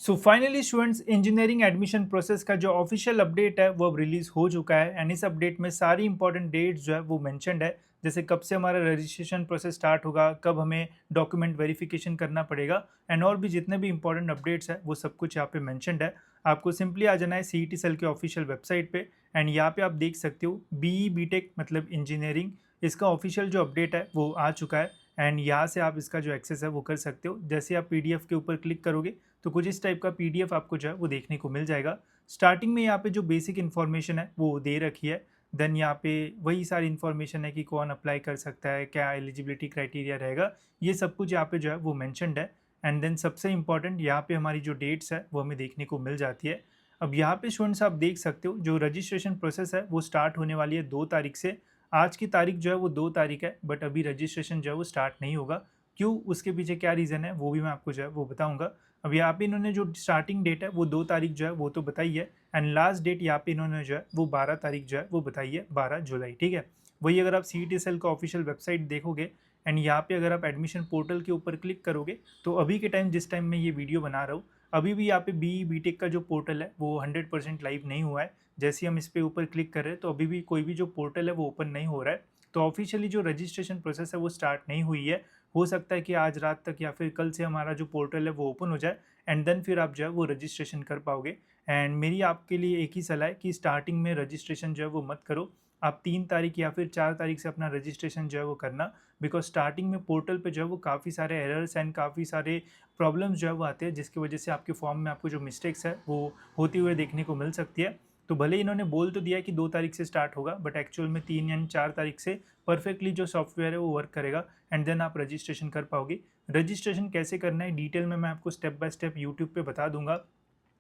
So finally students, engineering admission process का जो official update है वो अब रिलीज हो चुका है एंड इस अपडेट में सारी इंपॉर्टेंट डेट्स जो है वो मेंशन्ड है। जैसे कब से हमारा रजिस्ट्रेशन प्रोसेस स्टार्ट होगा, कब हमें डॉक्यूमेंट वेरिफिकेशन करना पड़ेगा एंड और भी जितने भी इंपॉर्टेंट अपडेट्स है वो सब कुछ यहाँ पे मेंशन्ड है। आपको सिंपली आ जाना है सीईटी सेल के ऑफिशियल वेबसाइट पे एंड यहाँ पे आप देख सकते हो बीई बीटेक मतलब इंजीनियरिंग, इसका ऑफिशियल जो अपडेट है वो आ चुका है एंड यहाँ से आप इसका जो एक्सेस है वो कर सकते हो। जैसे आप पीडीएफ के ऊपर क्लिक करोगे तो कुछ इस टाइप का पीडीएफ आपको जो है वो देखने को मिल जाएगा। स्टार्टिंग में यहाँ पे जो बेसिक इन्फॉर्मेशन है वो दे रखी है। देन यहाँ पे वही सारी इन्फॉर्मेशन है कि कौन अप्लाई कर सकता है, क्या एलिजिबिलिटी क्राइटेरिया रहेगा, ये सब कुछ यहाँ पे जो है वो मैंशनड है। एंड देन सबसे इंपॉर्टेंट यहाँ पे हमारी जो डेट्स है वो हमें देखने को मिल जाती है। अब यहाँ पे स्टूडेंट्स आप देख सकते हो जो रजिस्ट्रेशन प्रोसेस है वो स्टार्ट होने वाली है 2 तारीख से। आज की तारीख जो है वो 2 तारीख है बट अभी रजिस्ट्रेशन जो है वो स्टार्ट नहीं होगा। क्यों, उसके पीछे क्या रीज़न है वो भी मैं आपको जो है वो बताऊंगा। अब यहाँ पे इन्होंने जो स्टार्टिंग डेट है वो 2 तारीख जो है वो तो बताई है एंड लास्ट डेट यहाँ पे इन्होंने जो है वो 12 तारीख जो है वो बताई है, 12 जुलाई। ठीक है, वही अगर आप सीईटी सेल का ऑफिशियल वेबसाइट देखोगे एंड यहाँ पे अगर आप एडमिशन पोर्टल के ऊपर क्लिक करोगे तो अभी के टाइम जिस टाइम मैं ये वीडियो बना रहा हूँ अभी भी यहाँ पे बीई बीटेक का जो पोर्टल है वो 100% लाइव नहीं हुआ है। जैसे हम इस पे ऊपर क्लिक कर रहे हैं तो अभी भी कोई भी जो पोर्टल है वो ओपन नहीं हो रहा है। तो ऑफिशियली जो रजिस्ट्रेशन प्रोसेस है वो स्टार्ट नहीं हुई है। हो सकता है कि आज रात तक या फिर कल से हमारा जो पोर्टल है वो ओपन हो जाए एंड देन फिर आप जो है वो रजिस्ट्रेशन कर पाओगे। एंड मेरी आपके लिए एक ही सलाह है कि स्टार्टिंग में रजिस्ट्रेशन जो है वो मत करो। आप 3 तारीख या फिर 4 तारीख से अपना रजिस्ट्रेशन जो है वो करना, बिकॉज स्टार्टिंग में पोर्टल पे जो है वो काफ़ी सारे एरर्स एंड काफ़ी सारे प्रॉब्लम्स जो है वो आते हैं जिसकी वजह से आपके फॉर्म में आपको जो मिस्टेक्स है वो होती हुए देखने को मिल सकती है। तो भले इन्होंने बोल तो दिया कि 2 तारीख से स्टार्ट होगा बट एक्चुअल में 3 या 4 तारीख से परफेक्टली जो सॉफ्टवेयर है वो वर्क करेगा एंड देन आप रजिस्ट्रेशन कर पाओगे। रजिस्ट्रेशन कैसे करना है डिटेल में मैं आपको स्टेप बाय स्टेप यूट्यूब पे बता दूंगा।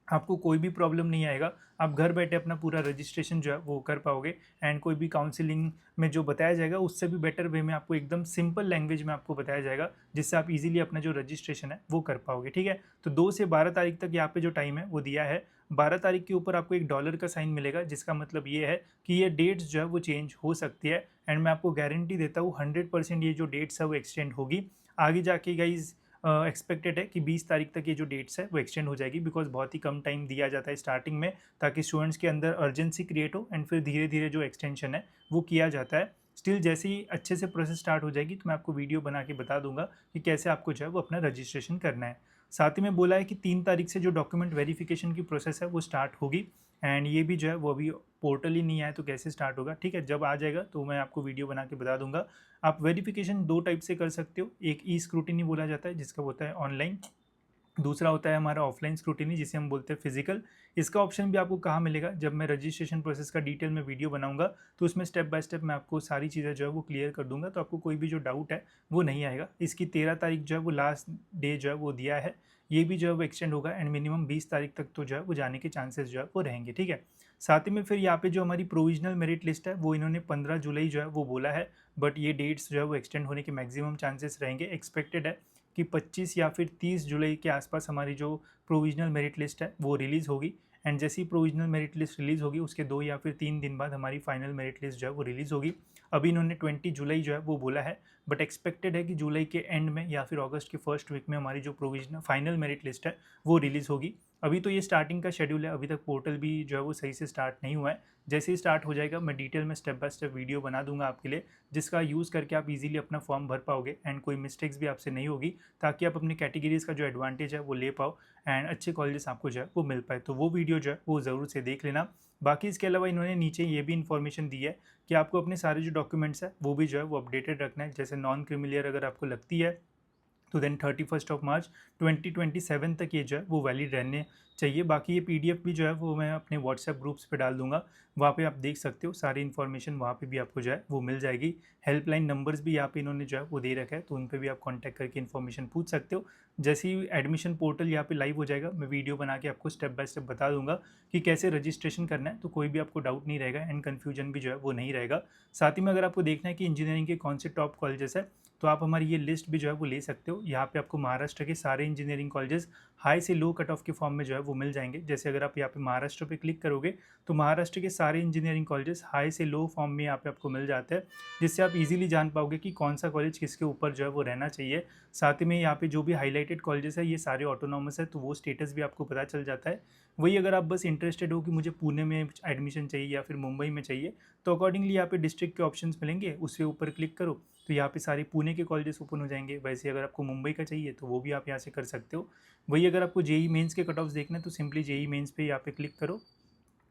आपको कोई भी प्रॉब्लम नहीं आएगा, आप घर बैठे अपना पूरा रजिस्ट्रेशन जो है वो कर पाओगे एंड कोई भी काउंसलिंग में जो बताया जाएगा उससे भी बेटर वे में आपको एकदम सिंपल लैंग्वेज में आपको बताया जाएगा जिससे आप इजीली अपना जो रजिस्ट्रेशन है वो कर पाओगे। ठीक है, तो 2 से 12 तारीख तक यहाँ पे जो टाइम है वो दिया है। 12 तारीख के ऊपर आपको एक डॉलर का साइन मिलेगा जिसका मतलब ये है कि ये डेट्स जो है वो चेंज हो सकती है एंड मैं आपको गारंटी देता हूँ 100% ये जो डेट्स है वो एक्सटेंड होगी आगे जाके गाइज। एक्सपेक्टेड है कि 20 तारीख तक ये जो डेट्स है वो एक्सटेंड हो जाएगी बिकॉज बहुत ही कम टाइम दिया जाता है स्टार्टिंग में ताकि स्टूडेंट्स के अंदर अर्जेंसी क्रिएट हो एंड फिर धीरे धीरे जो एक्सटेंशन है वो किया जाता है। स्टिल जैसे ही अच्छे से प्रोसेस स्टार्ट हो जाएगी तो मैं आपको वीडियो बना के बता दूंगा कि कैसे आपको जो है वो अपना रजिस्ट्रेशन करना है। साथ ही में बोला है कि 3 तारीख से जो डॉक्यूमेंट वेरिफिकेशन की प्रोसेस है वो स्टार्ट होगी एंड ये भी जो है वो अभी पोर्टल ही नहीं आया तो कैसे स्टार्ट होगा। ठीक है, जब आ जाएगा तो मैं आपको वीडियो बना के बता दूंगा। आप वेरिफिकेशन 2 टाइप से कर सकते हो, एक ई स्क्रूटिनी बोला जाता है जिसका होता है ऑनलाइन, दूसरा होता है हमारा ऑफलाइन स्क्रूटिनी जिसे हम बोलते हैं फिजिकल। इसका ऑप्शन भी आपको कहाँ मिलेगा, जब मैं रजिस्ट्रेशन प्रोसेस का डिटेल में वीडियो बनाऊंगा तो उसमें स्टेप बाय स्टेप मैं आपको सारी चीज़ें जो है वो क्लियर कर दूंगा तो आपको कोई भी जो डाउट है वो नहीं आएगा। इसकी 13 तारीख जो है वो लास्ट डे जो है वो दिया है, ये भी जो है वो एक्सटेंड होगा एंड मिनिमम 20 तारीख तक तो जो है वो जाने के चांसेस जो है वो रहेंगे। ठीक है, साथ ही में फिर यहाँ पे जो हमारी प्रोविजनल मेरिट लिस्ट है वो इन्होंने 15 जुलाई जो है वो बोला है बट ये डेट्स जो है वो एक्सटेंड होने के मैक्सिमम चांसेस रहेंगे। एक्सपेक्टेड है कि 25 या फिर 30 जुलाई के आसपास हमारी जो प्रोविजनल मेरिट लिस्ट है वो रिलीज़ होगी एंड जैसे ही प्रोविजनल मेरिट लिस्ट रिलीज़ होगी उसके 2 या फिर 3 दिन बाद हमारी फाइनल मेरिट लिस्ट जो है वो रिलीज़ होगी। अभी इन्होंने 20 जुलाई जो है वो बोला है बट एक्सपेक्टेड है कि जुलाई के एंड में या फिर अगस्त के फर्स्ट वीक में हमारी जो प्रोविजनल फाइनल मेरिट लिस्ट है वो रिलीज़ होगी। अभी तो ये स्टार्टिंग का शेड्यूल है, अभी तक पोर्टल भी जो है वो सही से स्टार्ट नहीं हुआ है। जैसे ही स्टार्ट हो जाएगा मैं डिटेल में स्टेप बाय स्टेप वीडियो बना दूंगा आपके लिए जिसका यूज़ करके आप इजीली अपना फॉर्म भर पाओगे एंड कोई मिस्टेक्स भी आपसे नहीं होगी ताकि आप अपनी कैटेगरीज़ का जो एडवांटेज है वो ले पाओ एंड अच्छे कॉलेजेस आपको जो है वो मिल पाए। तो वो वीडियो जो है वो ज़रूर से देख लेना। बाकी इसके अलावा इन्होंने नीचे ये भी इन्फॉर्मेशन दी है कि आपको अपने सारे जो डॉक्यूमेंट्स है वो भी जो है वो अपडेटेड रखना है। जैसे नॉन क्रिमिलियर अगर आपको लगती है तो देन 31 मार्च 2027 तक ये जो है वो वैलिड रहने चाहिए। बाकी ये पीडीएफ भी जो है वो मैं अपने व्हाट्सएप ग्रुप्स पे डाल दूंगा, वहाँ पे आप देख सकते हो सारी इन्फॉर्मेशन, वहाँ पे भी आपको जो है वो मिल जाएगी। हेल्पलाइन नंबर्स भी यहाँ पे इन्होंने जो है वो दे रखा है तो उन पे भी आप कांटेक्ट करके इन्फॉर्मेशन पूछ सकते हो। जैसे ही एडमिशन पोर्टल यहाँ पे लाइव हो जाएगा मैं वीडियो बना के आपको स्टेप बाय स्टेप बता दूंगा कि कैसे रजिस्ट्रेशन करना है, तो कोई भी आपको डाउट नहीं रहेगा एंड कन्फ्यूजन भी जो है वो नहीं रहेगा। साथ ही में अगर आपको देखना है कि इंजीनियरिंग के कौन से टॉप कॉलेजेस है तो तो आप हमारी ये लिस्ट भी जो है वो ले सकते हो। यहाँ पे आपको महाराष्ट्र के सारे इंजीनियरिंग कॉलेजेस हाई से लो कट ऑफ के फॉर्म में जो है वो मिल जाएंगे। जैसे अगर आप यहाँ पे महाराष्ट्र पे क्लिक करोगे तो महाराष्ट्र के सारे इंजीनियरिंग कॉलेजेस हाई से लो फॉर्म में यहाँ पे आपको मिल जाते हैं, जिससे आप इजीली जान पाओगे कि कौन सा कॉलेज किसके ऊपर जो है वो रहना चाहिए। साथ ही में यहाँ पे जो भी हाईलाइटेड कॉलेजेस है ये सारे ऑटोनॉमस है, तो वो स्टेटस भी आपको पता चल जाता है। वही अगर आप बस इंटरेस्टेड हो कि मुझे पुणे में एडमिशन चाहिए या फिर मुंबई में चाहिए, तो अकॉर्डिंगली यहाँ पे डिस्ट्रिक्ट के ऑप्शंस मिलेंगे, उसके ऊपर क्लिक करो तो यहाँ पे सारे पुणे के कॉलेजेस ओपन हो जाएंगे। वैसे अगर आपको मुंबई का चाहिए तो वो भी आप यहाँ से कर सकते हो। वही अगर आपको जेई मेंस के कट ऑफ्स देखना है तो सिंपली जेई मेंस पे यहाँ पे क्लिक करो।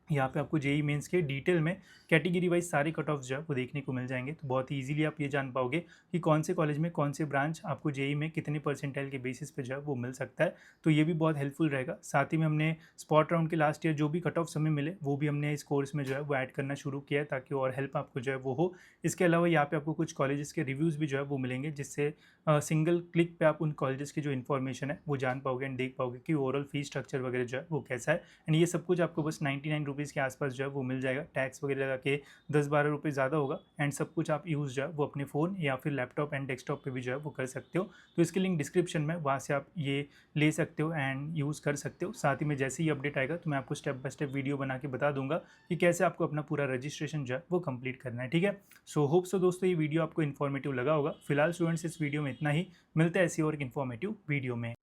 यहाँ पे आपको जेई मेंस के डिटेल में कैटेगरी वाइज सारे कट ऑफ्स जो है वो देखने को मिल जाएंगे। तो बहुत ही इजीली आप ये जान पाओगे कि कौन से कॉलेज में कौन से ब्रांच आपको जेई में कितने परसेंटाइल के बेसिस पे जो है वो मिल सकता है। तो ये भी बहुत हेल्पफुल रहेगा। साथ ही में हमने स्पॉट राउंड के लास्ट ईयर जो भी कट ऑफ्स हमें मिले वो भी हमने इस कोर्स में जो है वो ऐड करना शुरू किया है, ताकि और हेल्प आपको जो है वो हो। इसके अलावा यहाँ पे आपको कुछ कॉलेजेस के रिव्यूज़ भी जो है वो मिलेंगे, जिससे सिंगल क्लिक पे आप उन कॉलेजेस की जो इन्फॉर्मेशन है वो जान पाओगे एंड देख पाओगे कि ओवरऑल फीस स्ट्रक्चर वगैरह जो है वो कैसा है। एंड ये सब कुछ आपको बस 99 रुपीज़ के आसपास जो है वो मिल जाएगा। टैक्स वगैरह लगा के 10-12 रुपये ज़्यादा होगा। एंड सब कुछ आप यूज़ जो है वो अपने फ़ोन या फिर लैपटॉप एंड डेस्कटॉप पे भी जो है वो कर सकते हो। तो इसकी लिंक डिस्क्रिप्शन में, वहाँ से आप ये ले सकते हो एंड यूज़ कर सकते हो। साथ ही में जैसे ही अपडेट आएगा तो मैं आपको स्टेप बाय स्टेप वीडियो बना के बता दूंगा कि कैसे आपको अपना पूरा रजिस्ट्रेशन जो है वो कंप्लीट करना है। ठीक है, सो होप सो दोस्तों ये वीडियो आपको इन्फॉर्मेटिव लगा होगा। फिलहाल स्टूडेंट्स इस वीडियो में इतना ही, मिलते हैं ऐसी और एक इन्फॉर्मेटिव वीडियो में।